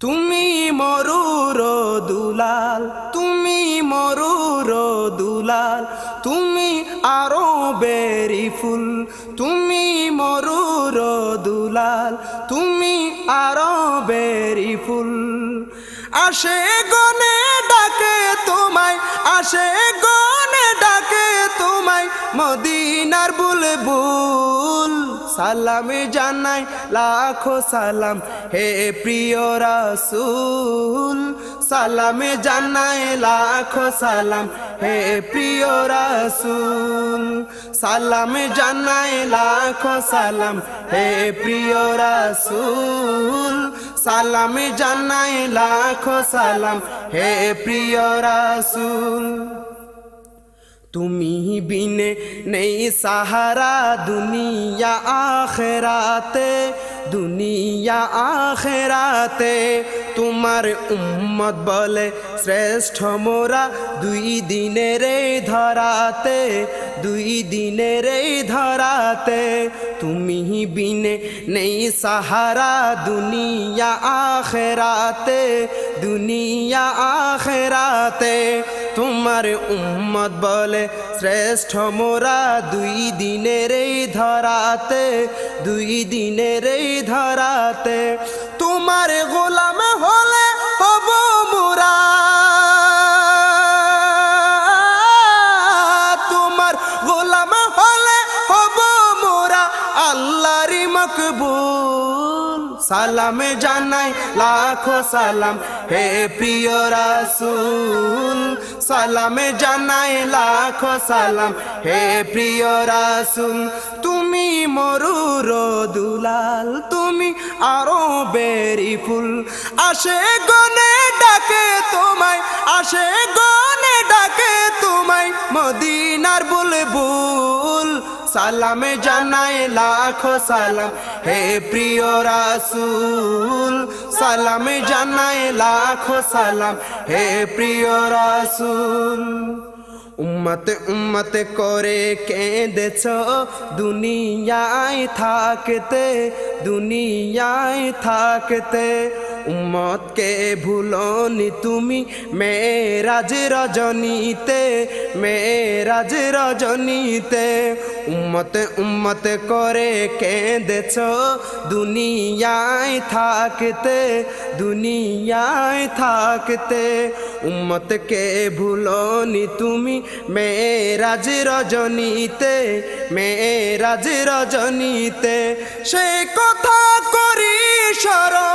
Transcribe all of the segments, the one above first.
তুমি মরুর দুলাল, তুমি মরুর দুলাল, তুমি আরো বেরি ফুল। তুমি মরুর দুলাল, তুমি আরো বেরি ফুল। আসে গনে ডাকে তোমায়, আসে গনে ডাকে তোমায় মদিনার বুলবুল। সালাম জানাই লাখো সালাম হে প্রিয় রাসূল। সালাম জানাই লাখো সালাম হে প্রিয় রাসূল। সালাম জানাই লাখো সালাম হে প্রিয় রাসূল। সালাম জানাই লাখো সালাম হে প্রিয় রাসূল। তুমি বিনে নেই সাহারা দুনিয়া আখেরাতে, দুনিয়া আখেরাতে। তোমার উম্মত বলে শ্রেষ্ঠ মোরা দুই দিনের এই ধরাতে, দুই দিনের এই ধরাতে। তুমি বিনে নেই সাহারা দুনিয়া আখেরাতে, দুনিয়া আখেরাতে। তোমার উম্মত বলে শ্রেষ্ঠ মোরা দুই দিনের এই ধরাতে, দুই দিনের এই ধরাতে। তোমার গোলাম হলে হব মোরা, তোমার গোলাম হলে হব মোরা আল্লাহর মকবুল। সালাম জানাই লাখো সালাম হে প্রিয় রাসূল। সালাম জানাই লাখো সালাম হে প্রিয় রাসূল। তুমি মরুর দুলাল, তুমি আরো বেরি ফুল। আসে গনে ডাকে তোমায়, আসে গনে ডাকে তোমায় মদিনার বুলবুল। সালাম জানাই লাখো সালাম হে প্রিয় রাসূল। সালাম জানাই লাখো সালাম হে প্রিয় রাসূল। উম্মতে উম্মতে করে কেঁদেছ দুনিয়ায় থাকতে, দুনিয়ায় থাকতে। উম্মতকে ভুলনি তুমি মেরাজ রজনীতে, মেরাজ রজনীতে। উম্মতে উম্মতে করে কেঁদেছ দুনিয়ায় থাকতে, দুনিয়ায় থাকতে। উম্মতকে ভুলনি তুমি মেরাজ রজনীতে, মেরাজ রজনীতে। সে কথা করি স্মরণ,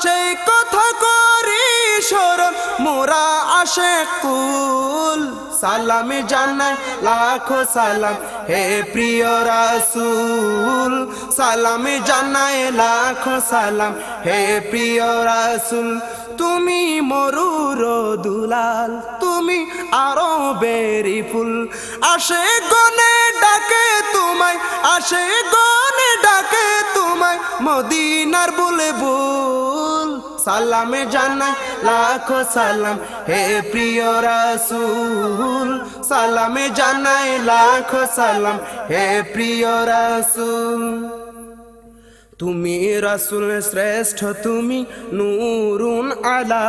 সেই কথা করি স্মরণ মোরা আশিক কুল। সালাম জানাই লাখো সালাম হে প্রিয় রাসূল। সালাম জানাই লাখো সালাম হে প্রিয় রাসূল। তুমি মরুর দুলাল, তুমি আরো বেরি ফুল। আসে গনে ডাকে তোমায়, আসে গনে ডাকে তোমায় মদিনার বুলবুল। সালাম জানাই লাখো সালাম হে প্রিয় রাসূল। সালাম জানাই লাখো সালাম হে প্রিয় রাসূল। তুমি রাসূল শ্রেষ্ঠ, তুমি নূরুন আলা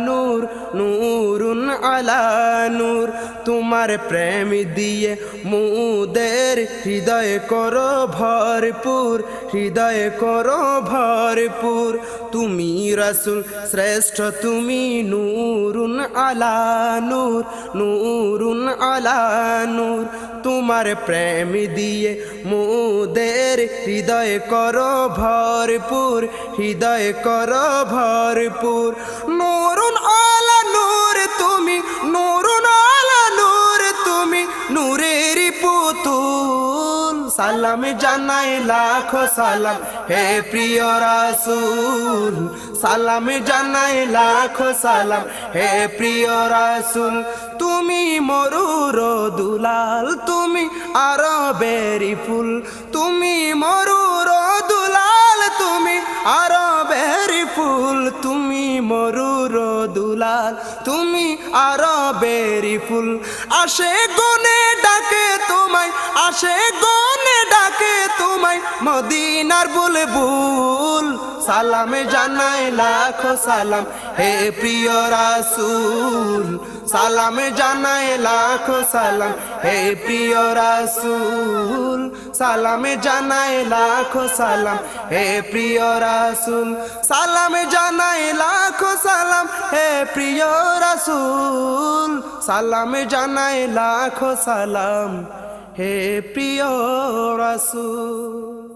নূর, নূরুন আলা নূর। তোমার প্রেম দিয়ে মুদের হৃদয় করো ভরপুর, হৃদয় করো ভরপুর। তুমি রাসূল শ্রেষ্ঠ, তুমি নূরুন আলা নূর, নূরুন আলা নূর। তোমার প্রেম দিয়ে মুদের হৃদয় করো ভরপুর, হৃদয় করো ভরপুর। নূরুন আলা নূর তুমি, নূরুন আলা নূর তুমি নূরের পুতুল। সালাম জানাই লাখো সালাম হে প্রিয় রাসূল। সালাম জানাই লাখো সালাম হে প্রিয় রাসূল। তুমি মরুর দুলাল, তুমি আরো বেরি ফুল। তুমি মরুর দুলাল, তুমি আরো বেরি ফুল। তুমি মরুর দুলাল, তুমি আরো বেরি ফুল। আসে গনে ডাকে তোমায়, আসে গনে ডাকে তোমায় মদিনার বুলবুল। সালাম জানাই লাখো সালাম হে প্রিয় রাসূল সালাম জানাই লাখো সালাম হে প্রিয় রাসূল সালাম জানাই লাখো সালাম হে প্রিয় রাসূল সালাম জানাই লাখো সালাম হে প্রিয় রাসূল সালাম জানাই লাখো সালাম হে প্রিয় রাসূল।